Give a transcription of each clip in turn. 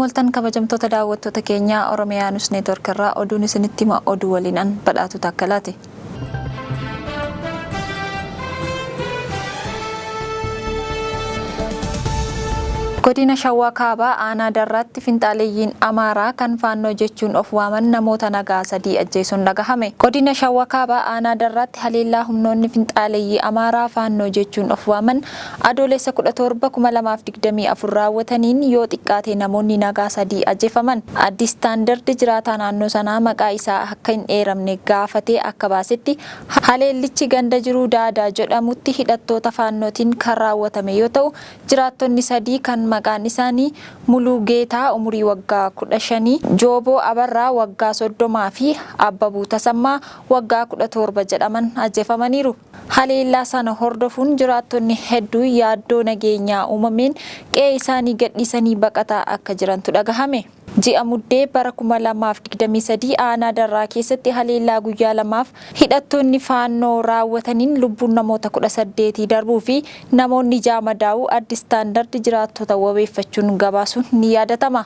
Attamoltan kabajamtoota daawwattoota keenya Oromiyaa News Network irraa oduun isinitti hima oduu waliin badhaatu takkalaate. Godina shawaa kaaba Aanaa Darraatti finxaaleyyiin Amaaraa kan Faannoo Jechuun of waaman namoota nagaa sadii ajjesuun dhagahame. Godina shawaa kaaba Aanaa Darraatti haleellaa humnoonni finxaaleyyii Amaaraa Faannoo Jechuun of waaman Adooleessa 17 2024 raawwataniin yoo xiqqaate namoonni nagaa sadii ajjefaman. Addi Standard jiraataa naannoo sanaa maqaa isaa akka hin eeramne gaafatee akka baasetti haleellichi ganda jiruu daadaa jedhamutti hidhattoota Faannootiin kan raawwatame yoo ta'u jiraattonni sadii kan maqaan isaanii Muluu Geetaa umurii waggaa 15, Jooboo Abarraa waggaa 30 fi Abbabuu Tasammaa waggaa 17 jedhaman ajjeefamaniiru. Haleellaa sana hordofuun jiraattonni hedduu yaaddoo nageenyaa uumameen qe'ee isaanii gadhiisanii baqataa akka jirantu dhagahame. Ji'a muddee bara 2023 Aanaa Darraa keessatti haleellaa guyyaa lamaaf hidhattoonni Faannoo raawwataniin lubbuun namoota 18 darbuu fi namoonni madaa'uu Addi Standard jiraattota wabeeffachuun gabaasuun ni yaadatama.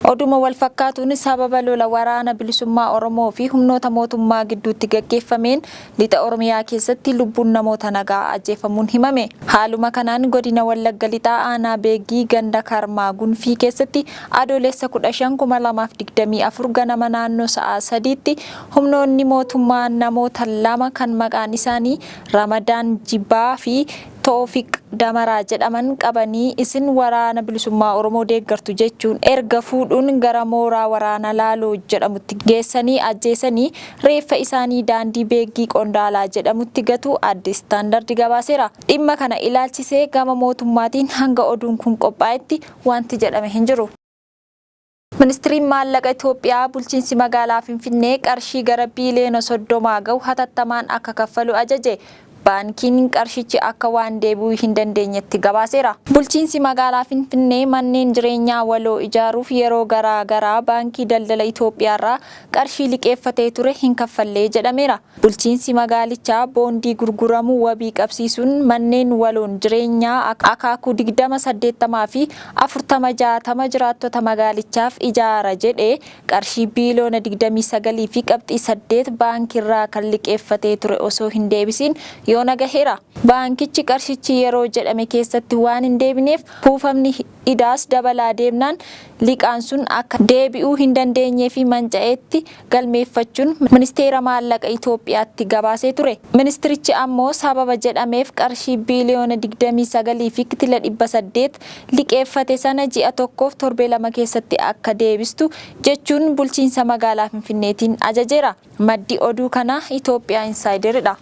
Oduma wal fakkaatuun sababa lola waraana bilisummaa Oromoo fi humnoota mootummaa gidduutti gaggeeffameen lixa Oromiyaa keessatti lubbuun namoota nagaa ajjeefamuun himame. Haaluma kanaan godina Wallagga Lixaa Aanaa Beegii ganda Karmaa Gunfii keessatti Adooleessa 15 2024 ganama naannoo sa'a 3tti humnoonni mootummaa namoota lama kan maqaan isaanii Ramadaan Jibbaa fi Toofiq Damaraa jedhaman qabanii isin waraana bilisummaa Oromoo deeggartu jechuun erga fuudhuun gara mooraa waraana Laaloo jedhamutti geessanii ajjeesanii reeffa isaanii daandii Beegii Qondaalaa jedhamutti gatu Addi Standard gabaaseera. Dhimma kana ilaalchisee gama mootummaatiin hanga oduun kun qophaa'etti wanti jedhame hin jiru. Ministiriin maallaqa Itoophiyaa bulchiinsi magaalaa Finfinnee qarshii gara biiliyoona 30 gahu hatattamaan akka kaffalu ajaje. Baankiin qarshichi akka waan deebi'uu hin dandeenyetti gabaaseera. Bulchiinsi magaalaa Finfinnee manneen jireenyaa waloo ijaaruuf yeroo garaa baankii daldala Itoophiyaarraa qarshii liqeeffatee ture hin kaffallee jedhameera. Bulchiinsi magaalichaa boondii gurguramuu wabii qabsiisuun manneen waloon jireenyaa akaakuu 2080 fi 4060 jiraattota magaalichaaf ijaara jedhee qarshii biiliyoona 29 fi qabxii 8 baankiirraa kan liqeeffatee ture osoo hin deebisiin yoo nagaheera. Baankichi qarshichi yeroo jedhame keessatti waan hin deebineef kuufamni idaas dabalaa deemnaan liqaan sun akka deebi'uu hin dandeenyee fi manca'eetti galmeeffachuun ministeera maallaqa Itoophiyaatti gabaasee ture. Ministirichi ammoo sababa jedhameef qarshii biiliyoona 29 fi kitila 800 liqeeffate sana ji'a tokkoof torbee lama keessatti akka deebistu jechuun bulchiinsa magaalaa Finfinneetiin ajajeera. Maddi oduu kana Itoophiyaa Insideridha.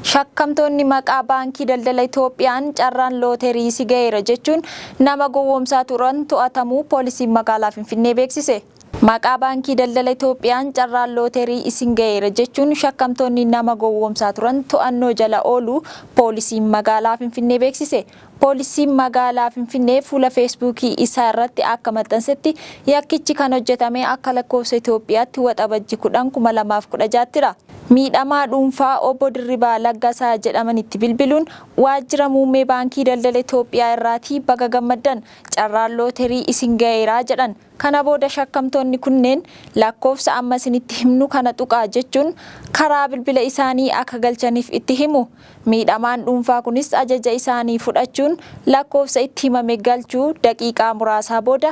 Shakkamtoonni maqaa baankii daldala Itoophiyaan carraan looterii si gaheera jechuun nama gowwoomsaa turan to'atamuu poolisiin magaalaa Finfinnee beeksise. Maqaa baankii daldala Itoophiyaan carraan looterii isin gaheera jechuun shakkamtoonni nama gowwoomsaa turan to'annoo jala ooluu poolisiin magaalaa Finfinnee beeksise. Poolisiin magaalaa Finfinnee fuula Feesbuukii isaa irratti akka maxxansetti yakkichi kan hojjetame akka lakkoofsa Itoophiyaatti waxabajji 10/2016 miidhamaa dhuunfaa obbo Dirribaa Laggasaa jedhamanitti bilbiluun waajjira muummee baankii daldala Itoophiyaa irraatii baga gammaddan carraan looterii isin gaheeraa jedhan. Kana booda shakkamtoonni kunneen lakkoofsa amma isinitti himnu kana tuqaa jechuun karaa bilbila isaanii akka galchaniif itti himu. Miidhamaan dhuunfaa kunis ajaja isaanii fudhachuun lakkoofsa itti himame galchuu daqiiqaa muraasaa booda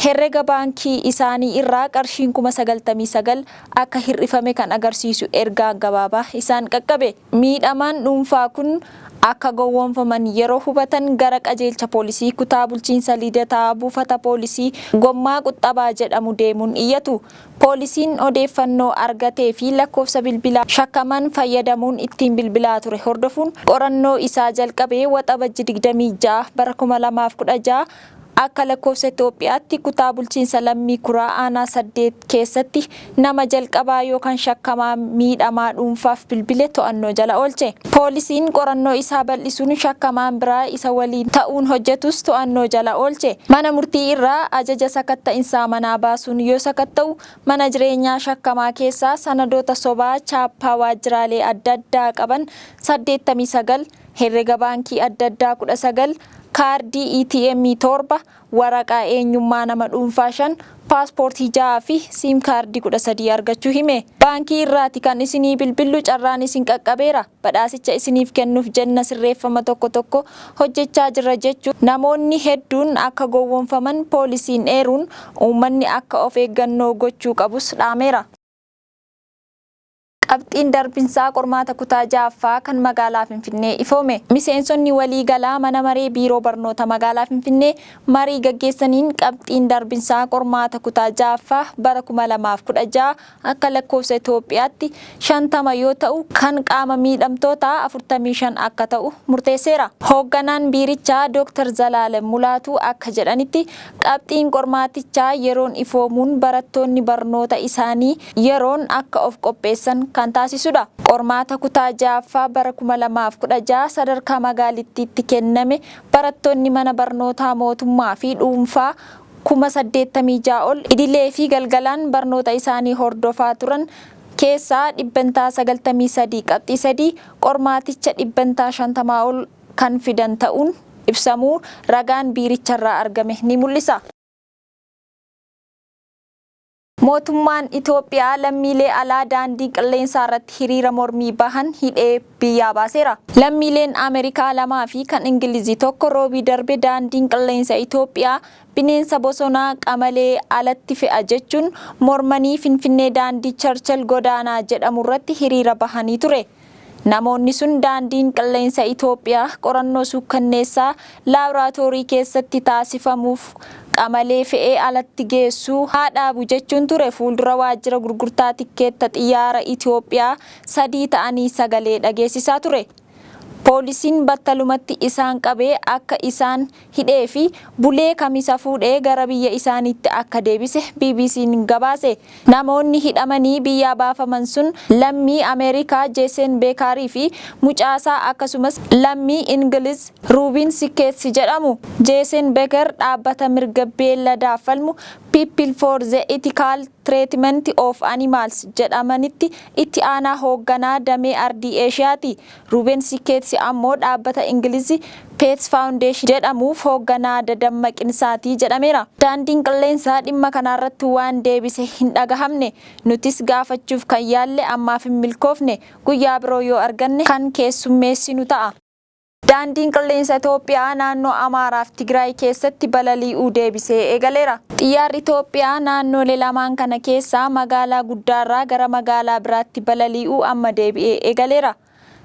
herrega baankii isaanii irraa qarshiin 99 akka hir'ifame kan agarsiisu ergaa gabaabaa isaan qaqqabe. Miidhamaan dhuunfaa kun akka gowwoomfaman yeroo hubatan gara qajeelcha poolisii kutaa bulchiinsa lidataa buufata poolisii gommaa quxxabaa jedhamu deemuun iyyatu. Poolisiin odeeffannoo argatee fi lakkoofsa bilbilaa shakkaman fayyadamuun ittiin bilbilaa ture hordofuun qorannoo isaa jalqabee waxabajji 26 bara 2016 akka lakkoofsa Itoophiyaatti kutaa bulchiinsa lammii kuraa aanaa 8 keessatti nama jalqabaa yookaan shakkamaa miidhamaa dhuunfaaf bilbile to'annoo jala oolche. Poolisiin qorannoo isaa bal'isuun shakkamaan biraa isa waliin ta'uun hojjetus to'annoo jala oolche. Mana murtii irraa ajaja sakatta'insaa manaa baasuun yoo sakatta'u mana jireenyaa shakkamaa keessaa sanadoota sobaa chaappaa waajjiraalee adda addaa qaban 89 herrega baankii adda addaa 19 kaardii ATM 7, waraqaa eenyummaa nama dhuunfaa 5, paaspoortii 6 fi siim kaardii 13 argachuu hime. Baankii irraati kan isinii bilbillu carraan isin qaqqabeera. Badhaasicha isiniif kennuuf jenna sirreeffama tokko hojjechaa jirra jechuun namoonni hedduun akka gowwoomfaman poolisiin eeruun uummanni akka of eeggannoo gochuu qabus dhaameera. Qabxiin darbinsaa qormaata kutaa 6ffaa kan magaalaa Finfinnee ifoome. Miseensonni waliigalaa mana maree biiroo barnoota magaalaa Finfinnee marii gaggeessaniin qabxiin darbinsaa qormaata kutaa 6ffaa bara 2016 akka lakkoofsa Itoophiyaatti 50 yoo ta'u kan qaama miidhamtoota 45 akka ta'u murteesseera. Hoogganaan biirichaa Dr. Zalaalem Mulaatuu akka jedhanitti qabxiin qormaatichaa yeroon ifoomuun barattoonni barnoota isaanii yeroon akka of qopheessan kan taasisudha. Qormaata kutaa 6ffaa bara 2016 sadarkaa magaalittiitti kenname barattoonni mana barnootaa mootummaa fi dhuunfaa 86,000 ol idilee fi galgalaan barnoota isaanii hordofaa turan keessaa 93 qabxii 3 qormaaticha 50 ol kan fidan ta'uun ibsamuu ragaan biiricharraa argame ni mul'isa. Mootummaan Itoophiyaa lammiilee alaa daandii qilleensaa irratti hiriira mormii bahan hidhee biyyaa baaseera. Lammiileen Ameerikaa 2 fi kan Ingilizii 1 roobii darbe daandiin qilleensa Itoophiyaa bineensa bosonaa qamalee alatti fe'a jechuun mormanii Finfinnee daandii Charchal Godaanaa jedhamu irratti hiriira bahanii ture. Namoonni sun daandiin qilleensa Itoophiyaa qorannoo suukkanneessaa laaboraatoorii keessatti taasifamuuf qamalee fe'ee alatti geessuu haa dhaabu jechuun ture fuuldura waajjira gurgurtaa tikkeetta xiyyaara Itoophiyaa sadii ta'anii sagalee dhageessisaa ture. Poolisiin battalumatti isaan qabee akka isaan hidhee fi bulee kamisa fuudhee gara biyya isaaniitti akka deebise BBC'n gabaase. Namoonni hidhamanii biyyaa baafaman sun lammii Ameerikaa Jeesen Beekaarii fi mucaasaa akkasumas lammii Ingiliz Ruubiin Sikeetsi jedhamu. Jeesen Beekar dhaabbata mirga beelladaaf falmu People for the Ethical Treatment of Animals jedhamanitti itti aanaa hoogganaa damee ardii Eeshiyaati. Ruubiin Sikeetsi ammoo dhaabbata Ingilizii Pets Foundation jedhamuuf hoogganaa dadammaqinsaati jedhameera. Daandiin qilleensaa dhimma kanarratti waan deebise hin dhagahamne. Nutis gaafachuuf kan yaalle ammaaf hin milkoofne. Guyyaa biroo yoo arganne kan keessummeessinu ta'a. Daandiin qilleensa Itoophiyaa naannoo Amaaraa fi Tigraay keessatti balali'uu deebisee eegaleera. Xiyyaarri Itoophiyaa naannolee lamaan kana keessaa magaalaa guddaarraa gara magaalaa biraatti balali'uu amma deebi'ee eegaleera.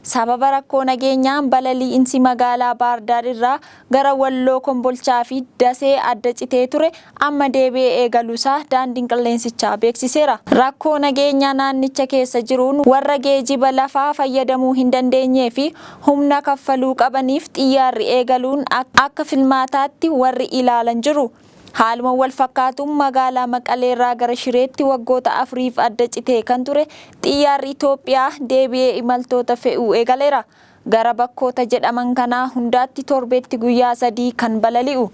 Sababa rakkoo nageenyaan balali'iinsi magaalaa Baardaar irraa gara Walloo Kombolchaa fi Dasee adda citee ture amma deebi'ee eegaluusaa daandiin qilleensichaa beeksiseera. Rakkoo nageenyaa naannicha keessa jiruun warra geejiba lafaa fayyadamuu hin dandeenyee fi humna kaffaluu qabaniif xiyyaarri eegaluun akka filmaataatti warri ilaalan jiru. Haaluma wal fakkaatuun magaalaa Maqalee irraa gara Shireetti waggoota 4f adda citee kan ture xiyyaarri Itoophiyaa deebi'ee imaltoota fe'uu eegaleera. Gara bakkoota jedhaman kanaa hundaatti torbeetti guyyaa 3 kan balali'u.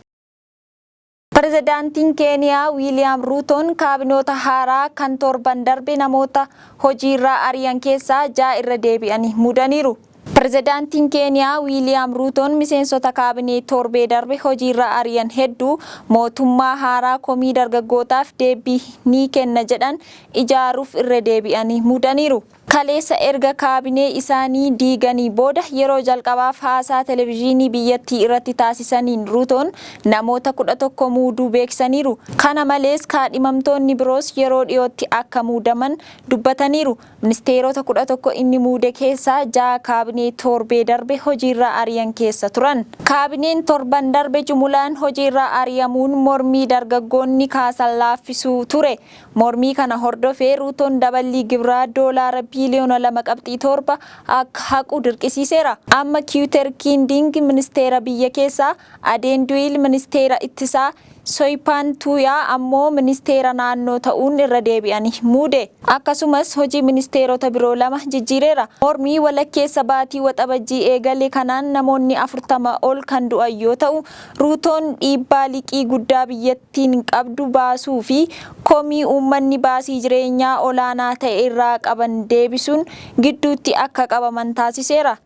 Pirezidaantiin Keeniyaa Wiiliyaam Ruutoon kaabinoota haaraa kan torban darbe namoota hojiirraa ari'an keessaa 6 irra deebi'anii muudaniiru. Pirezidaantiin Keeniyaa Wiiliyaam Ruutoon miseensota kaabinee torbee darbe hojiirra ari'an hedduu mootummaa haaraa komii dargaggootaaf deebii ni kenna jedhan ijaaruuf irra deebi'anii muudaniiru. Kaleessa erga kaabinee isaanii diiganii booda yeroo jalqabaaf haasaa televezyiinii biyyattii irratti taasisaniin Ruutoon namoota 11 muuduu beeksaniiru. Kana malees kaadhimamtoonni biroos yeroo dhiyootti akka muudaman dubbataniiru. Ministeerota 11 inni muude keessaa 6 kaabinee torbee darbe hojiirra ari'an keessa turan. Kaabineen torban darbe jumulaan hojiirra ari'amuun mormii dargaggoonni kaasan laaffisuu ture. Mormii kana hordofee Ruutoon daballii gibiraa doolaara biliyoona 2.7 akka haqu dirqisiiseera. Amma Kiwuter Kinding ministeera biyya keessaa, Adeen Duwiil ministeera ittisaa, Soyipaan Tuuyaa ammoo ministeera naannoo ta'uun irra deebi'anii muude. Akkasumas hojii ministeerota biroo 2 jijjiireera. Mormii walakkeessa baatii waxabajjii eegale kanaan namoonni 40 ol kan du'an yoo ta'u, Ruutoon dhiibbaa liqii guddaa biyyattiin qabdu baasuu fi komii uummanni baasii jireenyaa olaanaa ta'e irraa qaban deebisuun gidduutti akka qabaman taasiseera.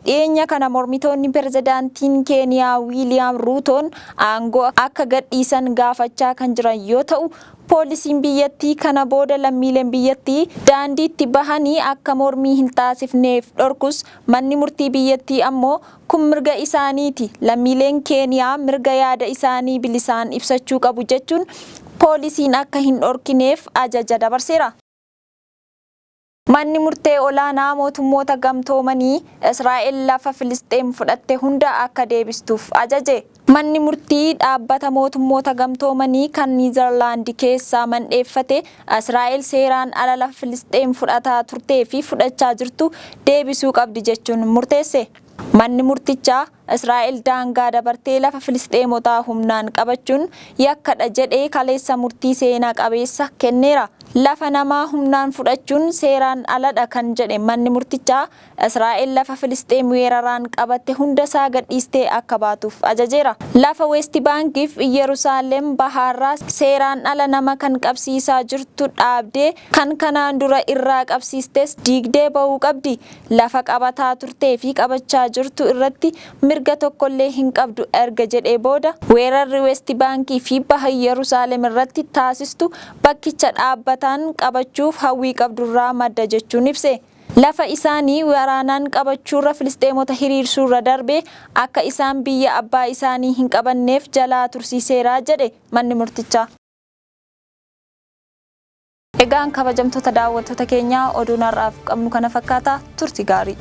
Dhiyeenya kana mormitoonni pirezidaantiin Keeniyaa Wiiliyaam Ruutoon aangoo akka gadhiisan gaafachaa kan jiran yoo ta'u, poolisiin biyyattii kana booda lammiileen biyyattii daandiitti bahanii akka mormii hin taasifneef dhorkus manni murtii biyyattii ammoo kun mirga isaaniiti, lammiileen Keeniyaa mirga yaada isaanii bilisaan ibsachuu qabu jechuun poolisiin akka hin dhorkineef ajaja dabarseera. Manni murtee olaanaa mootummoota gamtoomanii Israa'el lafa Filisxeem fudhatte hunda akka deebistuuf ajaje. Manni murtii dhaabbata mootummoota gamtoomanii kan Niizerlaandi keessaa mandheeffate Israa'el seeraan ala lafa Filisxeem fudhataa turtee fi fudhachaa jirtu deebisuu qabdi jechuun murteesse. Manni murtichaa Israa'el daangaa dabartee lafa Filisxeemotaa humnaan qabachuun yakkadha jedhee kaleessa murtii seenaa qabeessa kenneera. Lafa namaa humnaan fudhachuun seeraan aladha kan jedhe manni murtichaa Israa'el lafa Filisxeem weeraraan qabatte hunda isaa gadhiistee akka baatuuf ajajeera. Lafa West Bankiif Yerusaalem bahaarraa seeraan ala nama kan qabsiisaa jirtu dhaabdee kan kanaan dura irraa qabsiistes diigdee bahuu qabdi. Lafa qabataa turtee fi qabachaa jirtu irratti mirga tokkollee hin qabdu erga jedhee booda weerarri West Bankii fi baha Yerusaalem irratti taasistu bakkicha dhaabbataan qabachuuf hawwii qabdurraa madda jechuun ibse. Lafa isaanii waraanaan qabachuurra Filisxeemota hiriirsuurra darbee akka isaan biyya abbaa isaanii hin qabanneef jalaa tursiiseera jedhe manni murtichaa. Egaan kabajamtoota daawwattoota keenyaa oduun har'aaf qabnu kana fakkaata. Turtii gaarii.